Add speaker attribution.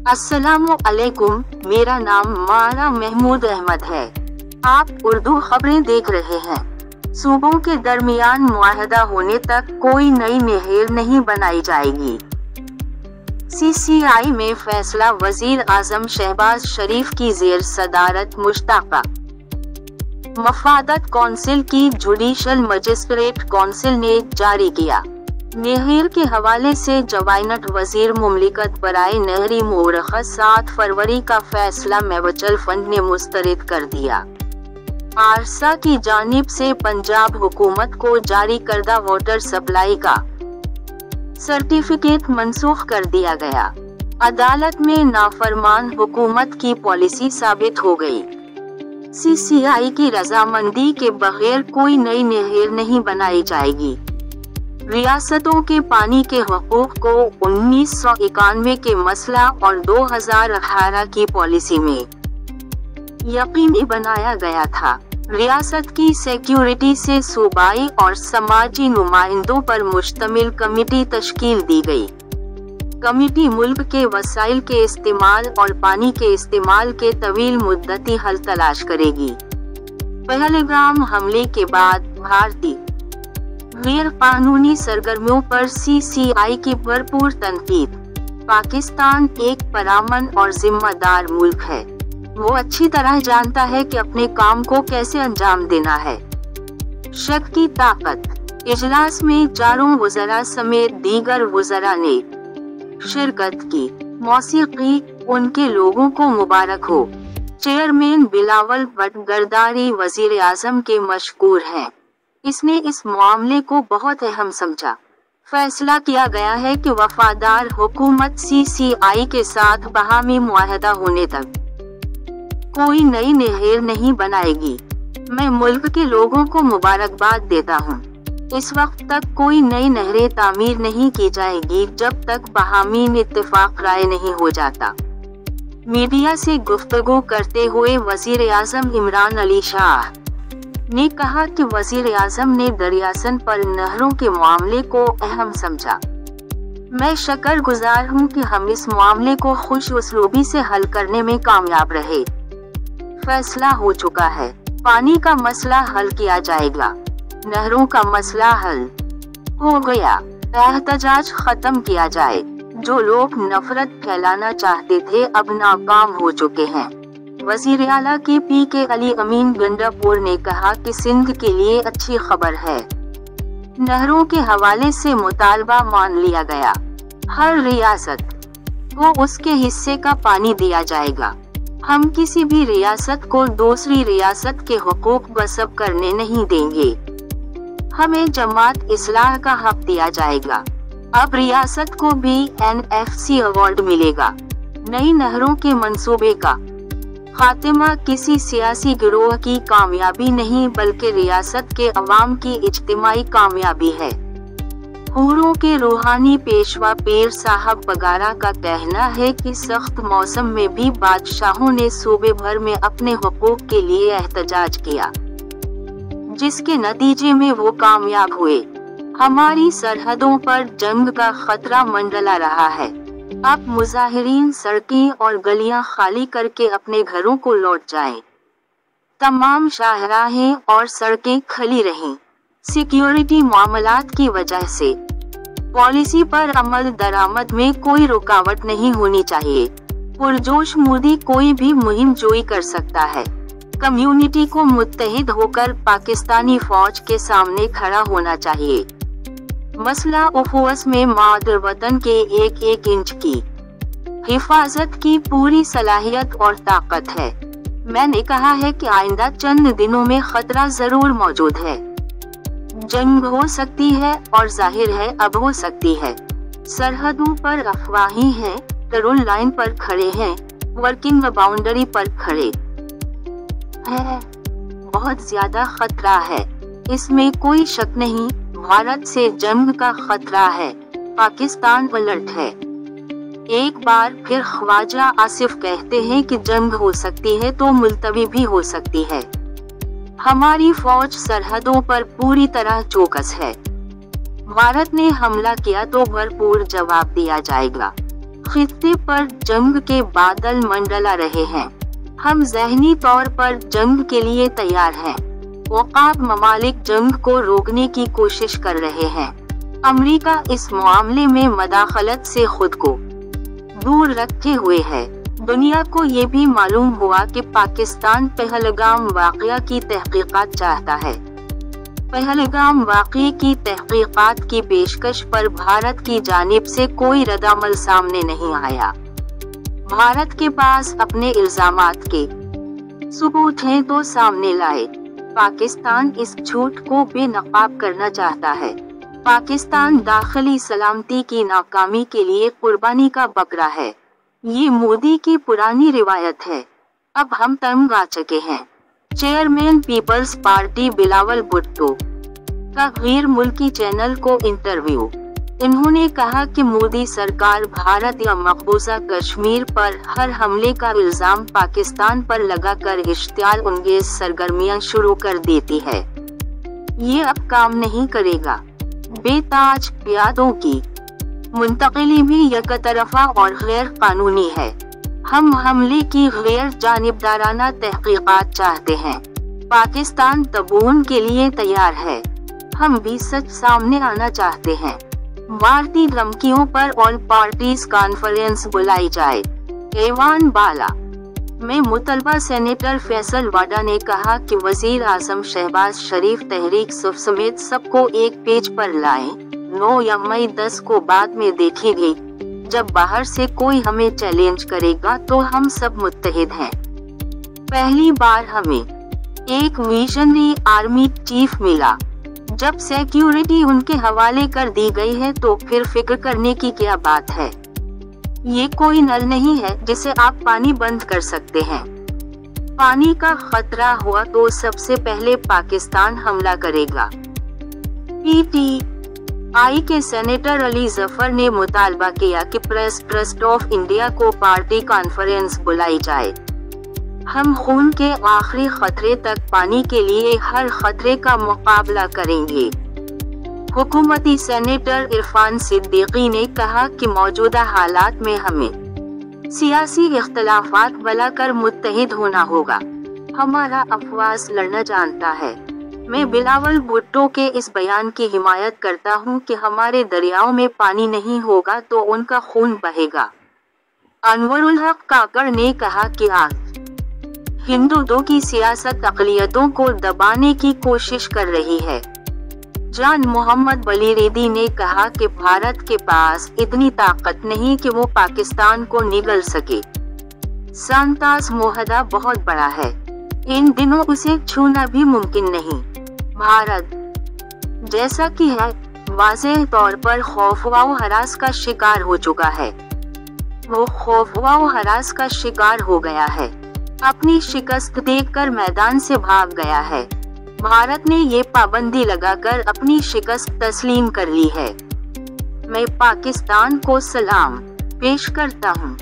Speaker 1: अस्सलामु अलैकुम, मेरा नाम मारा महमूद अहमद है। आप उर्दू खबरें देख रहे हैं। सूबों के दरमियान मुआहदा होने तक कोई नई नहर नहीं बनाई जाएगी। CCI में फैसला, वजीर आजम शहबाज शरीफ की ज़ेर सदारत मुश्ताका। मफादत कौंसिल की जुडिशल मजिस्ट्रेट कौंसिल ने जारी किया। नहर के हवाले से जवाइनट वजीर मुमलिकत बराए नहरी मोरखस 7 फरवरी का फैसला मेवचल फंड ने मुस्तरद कर दिया। आरसा की जानिब से पंजाब हुकूमत को जारी करदा वाटर सप्लाई का सर्टिफिकेट मंसूख कर दिया गया। अदालत में नाफरमान हुकूमत की पॉलिसी साबित हो गई। CCI की रजामंदी के बगैर कोई नई नहर नहीं बनाई जाएगी। रियासतों के पानी के हकूक को 1991 के मसला और 2018 की पॉलिसी में यकीनी बनाया गया था। रियासत की सिक्योरिटी से सूबाई और समाजी नुमाइंदों पर मुश्तमिल कमेटी तश्कील दी गई। कमेटी मुल्क के वसाइल के इस्तेमाल और पानी के इस्तेमाल के तवील मुद्दती हल तलाश करेगी। पहलगाम हमले के बाद भारतीय गैर कानूनी सरगर्मियों पर CCI की भरपूर तनकीद। पाकिस्तान एक पुरअमन और जिम्मेदार मुल्क है। वो अच्छी तरह जानता है कि अपने काम को कैसे अंजाम देना है। शक की ताकत। इजलास में चारों वज़रा समेत दीगर वज़रा ने शिरकत की। मौसीकी, उनके लोगों को मुबारक हो। चेयरमैन बिलावल भट्ट गर्दारी वजीर आजम के मशकूर हैं। इसने इस मामले को बहुत अहम समझा। फैसला किया गया है कि वफादार हुकूमत CCI के साथ बाहमी मुआहदा होने तक कोई नई नहर नहीं बनाएगी। मैं मुल्क के लोगों को मुबारकबाद देता हूँ। इस वक्त तक कोई नई नहरें तामीर नहीं की जाएगी जब तक बाहमी इत्तेफाक राय नहीं हो जाता। मीडिया से गुफ्तगू करते हुए वजीर आजम इमरान अली शाह ने कहा कि वजीर आजम ने दरियासन पर नहरों के मामले को अहम समझा। मैं शुक्रगुजार हूं कि हम इस मामले को खुश उसलूबी से हल करने में कामयाब रहे। फैसला हो चुका है। पानी का मसला हल किया जाएगा। नहरों का मसला हल हो गया। एहतजाज खत्म किया जाए। जो लोग नफरत फैलाना चाहते थे अब नाकाम हो चुके हैं। वजीर आला के PK अली अमीन गंडापुर ने कहा कि सिंध के लिए अच्छी खबर है। नहरों के हवाले से मुतालबा मान लिया गया। हर रियासत को उसके हिस्से का पानी दिया जाएगा। हम किसी भी रियासत को दूसरी रियासत के हुकूक गस्ब करने नहीं देंगे। हमें जमात इस्लाह का हक दिया जाएगा। अब रियासत को भी NFC अवार्ड मिलेगा। नई नहरों के मंसूबे का खात्मा किसी सियासी गिरोह की कामयाबी नहीं बल्कि रियासत के अवाम की इज्तिमाई कामयाबी है। हूरों के रूहानी पेशवा पीर साहब बगारा का कहना है कि सख्त मौसम में भी बादशाहों ने सूबे भर में अपने हुकूक के लिए एहतजाज किया, जिसके नतीजे में वो कामयाब हुए। हमारी सरहदों पर जंग का खतरा मंडला रहा है। अब मुजाहिरीन सड़कें और गलियां खाली करके अपने घरों को लौट जाएं। तमाम शाहराहें और सड़कें खाली रहें। सिक्योरिटी मामलात की वजह से पॉलिसी पर अमल दरामद में कोई रुकावट नहीं होनी चाहिए। पुरजोश मोदी कोई भी मुहिम जोई कर सकता है। कम्युनिटी को मुत्तहिद होकर पाकिस्तानी फौज के सामने खड़ा होना चाहिए। मसला उखुवस में मादर वतन के एक इंच की हिफाजत की पूरी सलाहियत और ताकत है। मैंने कहा है कि आइंदा चंद दिनों में खतरा जरूर मौजूद है। जंग हो सकती है और जाहिर है अब हो सकती है। सरहदों पर अफवाही हैं, टरुल लाइन पर खड़े हैं, वर्किंग बाउंड्री पर खड़े हैं। बहुत ज्यादा खतरा है, इसमें कोई शक नहीं। भारत से जंग का खतरा है। पाकिस्तान अलर्ट है। एक बार फिर ख्वाजा आसिफ कहते हैं कि जंग हो सकती है तो मुलतवी भी हो सकती है। हमारी फौज सरहदों पर पूरी तरह चौकस है। भारत ने हमला किया तो भरपूर जवाब दिया जाएगा। खित्ते पर जंग के बादल मंडला रहे हैं। हम ज़हनी तौर पर जंग के लिए तैयार हैं। वक़ाब ममालिक जंग को रोकने की कोशिश कर रहे हैं। अमेरिका इस मामले में मदाखलत से खुद को दूर रखे हुए है। दुनिया को ये भी मालूम हुआ कि पाकिस्तान पहलगाम वाक़या की तहकीकात चाहता है। पहलगाम वाक़ये की तहकीकात की पेशकश पर भारत की जानिब से कोई रद्दअमल सामने नहीं आया। भारत के पास अपने इल्ज़ामात के सबूत हैं तो सामने लाए। पाकिस्तान इस झूठ को बेनकाब करना चाहता है। पाकिस्तान दाखिली सलामती की नाकामी के लिए कुर्बानी का बकरा है। ये मोदी की पुरानी रिवायत है। अब हम तंग आ चुके हैं। चेयरमैन पीपल्स पार्टी बिलावल भुट्टो का गैर मुल्की चैनल को इंटरव्यू। इन्होंने कहा कि मोदी सरकार भारत या मकबूजा कश्मीर पर हर हमले का इल्जाम पाकिस्तान पर लगाकर इश्तियाल अंगेज सरगर्मियां शुरू कर देती है। ये अब काम नहीं करेगा। बेताज प्यादों की मुंतकिली भी यकतरफा और गैर कानूनी है। हम हमले की गैर जानिबदाराना तहकीकात चाहते हैं। पाकिस्तान तबून के लिए तैयार है। हम भी सच सामने आना चाहते हैं। भारतीय धमकियों पर ऑल पार्टीज कॉन्फ्रेंस बुलाई जाए। ऐवान बाला में मुतलबा सेनेटर फैसल वाडा ने कहा कि वज़ीर आज़म शहबाज शरीफ तहरीक सुफ समेत सबको एक पेज पर लाएं। 9 या मई 10 को बाद में देखेंगे। जब बाहर से कोई हमें चैलेंज करेगा तो हम सब मुत्तहिद हैं। पहली बार हमें एक विजनरी आर्मी चीफ मिला। जब सिक्योरिटी उनके हवाले कर दी गई है तो फिर फिक्र करने की क्या बात है। ये कोई नल नहीं है जिसे आप पानी बंद कर सकते हैं। पानी का खतरा हुआ तो सबसे पहले पाकिस्तान हमला करेगा। पीटीआई के सेनेटर अली जफर ने मुतालबा किया कि प्रेस ट्रस्ट ऑफ इंडिया को पार्टी कॉन्फ्रेंस बुलाई जाए। हम खून के आखिरी खतरे तक पानी के लिए हर खतरे का मुकाबला करेंगे। हुकूमती सेनेटर इरफान सिद्दीकी ने कहा कि मौजूदा हालात में हमें सियासी इख्तलाफात भुलाकर मुत्तहिद होना होगा। हमारा अफवाज लड़ना जानता है। मैं बिलावल भुट्टो के इस बयान की हिमायत करता हूं कि हमारे दरियाओं में पानी नहीं होगा तो उनका खून बहेगा। अनवरुल हक काकड़ ने कहा कि आज हिंदुत्व की सियासत अक़लियतों को दबाने की कोशिश कर रही है। जान मोहम्मद बलीरेदी ने कहा कि भारत के पास इतनी ताकत नहीं कि वो पाकिस्तान को निगल सके। सांतास मोहदा बहुत बड़ा है। इन दिनों उसे छूना भी मुमकिन नहीं। भारत जैसा कि है वाज़ेह तौर पर खौफ व हरास का शिकार हो चुका है। वो खौफ व हरास का शिकार हो गया है। अपनी शिकस्त देखकर मैदान से भाग गया है। भारत ने ये पाबंदी लगाकर अपनी शिकस्त तस्लीम कर ली है। मैं पाकिस्तान को सलाम पेश करता हूँ।